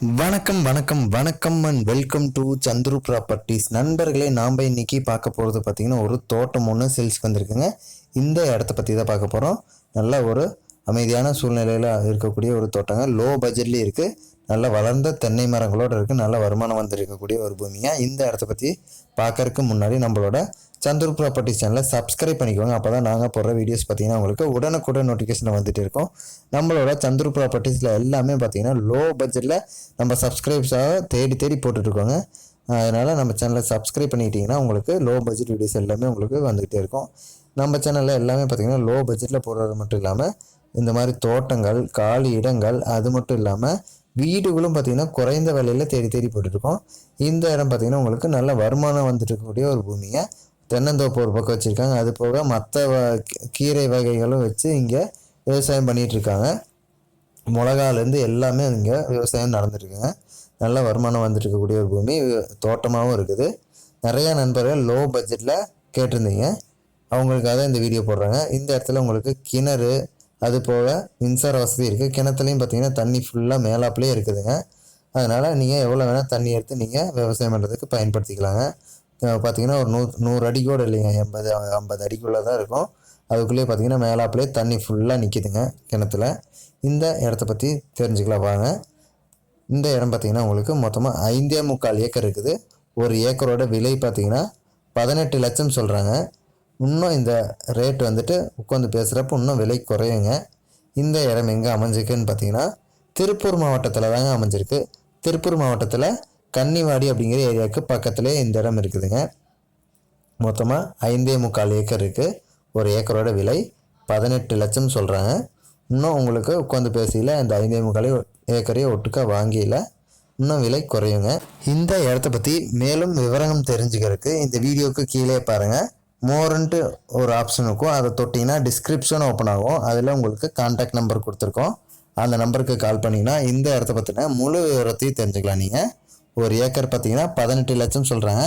வணக்கம் வணக்கம் வணக்கம் and welcome to Chandru properties. நண்பர்களே, நாம் இன்னைக்கு பார்க்க போகிறது பார்த்திங்கன்னா ஒரு தோட்டம் ஒன்று சேல்ஸ்க்கு வந்திருக்குங்க. இந்த இடத்த பற்றி தான் பார்க்க போகிறோம். நல்ல ஒரு அமைதியான சூழ்நிலையில் இருக்கக்கூடிய ஒரு தோட்டங்க. லோ பட்ஜெட்லேயும் இருக்குது. நல்ல வளர்ந்த தென்னை மரங்களோடு இருக்குது. நல்ல வருமானம் வந்துருக்கக்கூடிய ஒரு பூமிங்க. இந்த இடத்த பற்றி பார்க்கறதுக்கு முன்னாடி நம்மளோட சந்துரு ப்ராப்பர்ட்டிஸ் சேனலை சப்ஸ்கிரைப் பண்ணிக்கோங்க. அப்போ தான் நாங்கள் போடுற வீடியோஸ் பார்த்தீங்கன்னா உங்களுக்கு உடனுக்குடன் நோட்டிஃபிகேஷன் வந்துட்டு இருக்கோம். நம்மளோட சந்துரு ப்ராப்பர்ட்டிஸில் எல்லாமே பார்த்தீங்கன்னா லோ பட்ஜெட்டில் நம்ம சப்ஸ்கிரைப்ஸாக தேடி போட்டுட்ருக்கோங்க. அதனால் நம்ம சேனலை சப்ஸ்கிரைப் பண்ணிக்கிட்டிங்கன்னா உங்களுக்கு லோ பட்ஜெட் வீடியோஸ் எல்லாமே உங்களுக்கு வந்துக்கிட்டே இருக்கும். நம்ம சேனலில் எல்லாமே பார்த்திங்கன்னா லோ பட்ஜெட்டில் போடுறது மட்டும் இல்லாமல் இந்த மாதிரி தோட்டங்கள், காலி இடங்கள், அது மட்டும் இல்லாமல் வீடுகளும் பார்த்திங்கன்னா குறைந்த விலையில் தேடி போட்டுருக்கோம். இந்த இடம் பார்த்திங்கன்னா உங்களுக்கு நல்ல வருமானம் வந்துட்டு இருக்கக்கூடிய ஒரு பூமிங்க. தென்னந்தோப்பு ஒரு பக்கம் வச்சுருக்காங்க. அது போக மற்ற கீரை வகைகளும் வச்சு இங்கே விவசாயம் பண்ணிகிட்ருக்காங்க. மிளகாலேருந்து எல்லாமே இங்கே விவசாயம் நடந்துட்டுருக்குங்க. நல்ல வருமானம் வந்துட்டு இருக்கக்கூடிய ஒரு பூமி, தோட்டமாகவும் இருக்குது. நிறையா நண்பர்கள் லோ பட்ஜெட்டில் கேட்டிருந்தீங்க, அவங்களுக்காக இந்த வீடியோ போடுறாங்க. இந்த இடத்துல உங்களுக்கு கிணறு, அது போக மின்சார வசதி இருக்குது. கிணத்துலையும் பார்த்திங்கன்னா தண்ணி ஃபுல்லாக மேலாப்புலேயே இருக்குதுங்க. அதனால் நீங்கள் எவ்வளோ வேணால் தண்ணி எடுத்து நீங்கள் விவசாயம் பண்ணுறதுக்கு பயன்படுத்திக்கலாங்க. பார்த்திங்கன்னா ஒரு 100 அடி கூட இல்லைங்க, 80 அடிக்குள்ளே தான் இருக்கும். அதுக்குள்ளேயே பார்த்திங்கன்னா மேலாப்புலேயே தண்ணி ஃபுல்லாக நிற்கிதுங்க கிணத்துல. இந்த இடத்த பற்றி தெரிஞ்சுக்கலாம் வாங்க. இந்த இடம் பார்த்திங்கன்னா உங்களுக்கு மொத்தமாக 5.25 ஏக்கர் இருக்குது. ஒரு ஏக்கரோட விலை பார்த்திங்கன்னா 18 லட்சம் சொல்கிறாங்க. இன்னும் இந்த ரேட் வந்துட்டு உட்காந்து பேசுகிறப்ப இன்னும் விலை குறையுங்க. இந்த இடம் எங்கே அமைஞ்சிருக்குன்னு பார்த்திங்கன்னா திருப்பூர் மாவட்டத்தில் தாங்க அமைஞ்சிருக்கு. திருப்பூர் மாவட்டத்தில் கன்னிவாடி அப்படிங்கிற ஏரியாவுக்கு பக்கத்துலேயே இந்த இடம் இருக்குதுங்க. மொத்தமாக 5.25 ஏக்கர் இருக்குது. ஒரு ஏக்கரோட விலை 18 லட்சம் சொல்கிறாங்க. இன்னும் உங்களுக்கு உட்காந்து பேசியில் இந்த 5.25 ஏக்கரையும் ஒட்டுக்கா வாங்கியில் இன்னும் விலை குறையுங்க. இந்த இடத்த பற்றி மேலும் விவரம் தெரிஞ்சுக்கிறதுக்கு இந்த வீடியோவுக்கு கீழே பாருங்கள், மோர்ன்ட்டு ஒரு ஆப்ஷன் இருக்கும். அதை தொட்டிங்கன்னா டிஸ்கிரிப்ஷன் ஓப்பன் ஆகும். அதில் உங்களுக்கு கான்டாக்ட் நம்பர் கொடுத்துருக்கோம். அந்த நம்பருக்கு கால் பண்ணிங்கன்னா இந்த இடத்த பற்றின முழு விவரத்தையும் தெரிஞ்சுக்கலாம். நீங்கள் ஒரு ஏக்கர் பார்த்தீங்கன்னா 18 லட்சம் சொல்கிறாங்க.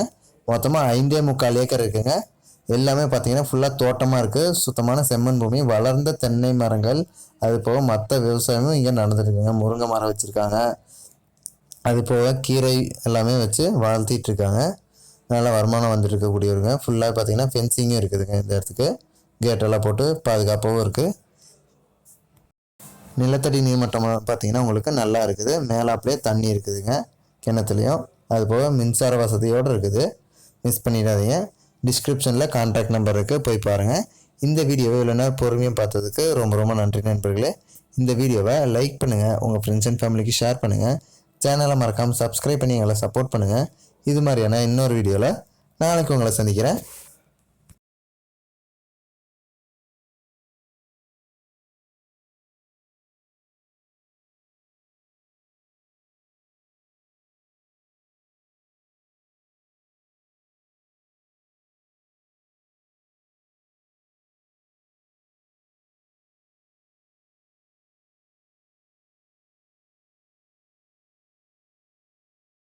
மொத்தமாக 5.25 ஏக்கர் இருக்குங்க. எல்லாமே பார்த்தீங்கன்னா ஃபுல்லாக தோட்டமாக இருக்குது. சுத்தமான செம்மண் பூமி, வளர்ந்த தென்னை மரங்கள், அது போக மற்ற விவசாயமும் இங்கே நடந்துருக்குங்க. முருங்கை மரம் வச்சுருக்காங்க. அது போக கீரை எல்லாமே வச்சு வளர்த்திட்டு இருக்காங்க. நல்ல வருமானம் வந்துட்டு இருக்கக்கூடியவருங்க. ஃபுல்லாக பார்த்தீங்கன்னா ஃபென்சிங்கும் இருக்குதுங்க. இந்த இடத்துக்கு கேட்டெல்லாம் போட்டு பாதுகாப்பாகவும் இருக்குது. நிலத்தடி நீர்மட்டம் பார்த்தீங்கன்னா உங்களுக்கு நல்லா இருக்குது. மேலாப்புலேயே தண்ணி இருக்குதுங்க கிணத்துலையும். அது போக மின்சார வசதியோடு இருக்குது. மிஸ் பண்ணிடாதீங்க. டிஸ்கிரிப்ஷனில் கான்டாக்ட் நம்பர் இருக்குது, போய் பாருங்கள். இந்த வீடியோவை இல்லைன்னா பொறுமையாக பார்த்ததுக்கு ரொம்ப நன்றி நண்பர்களே. இந்த வீடியோவை லைக் பண்ணுங்கள், உங்கள் ஃப்ரெண்ட்ஸ் அண்ட் ஃபேமிலிக்கு ஷேர் பண்ணுங்கள். சேனலை மறக்காமல் சப்ஸ்கிரைப் பண்ணி எங்களை சப்போர்ட் பண்ணுங்கள். இது மாதிரியான இன்னொரு வீடியோவில் நாளைக்கு உங்களை சந்திக்கிறேன்.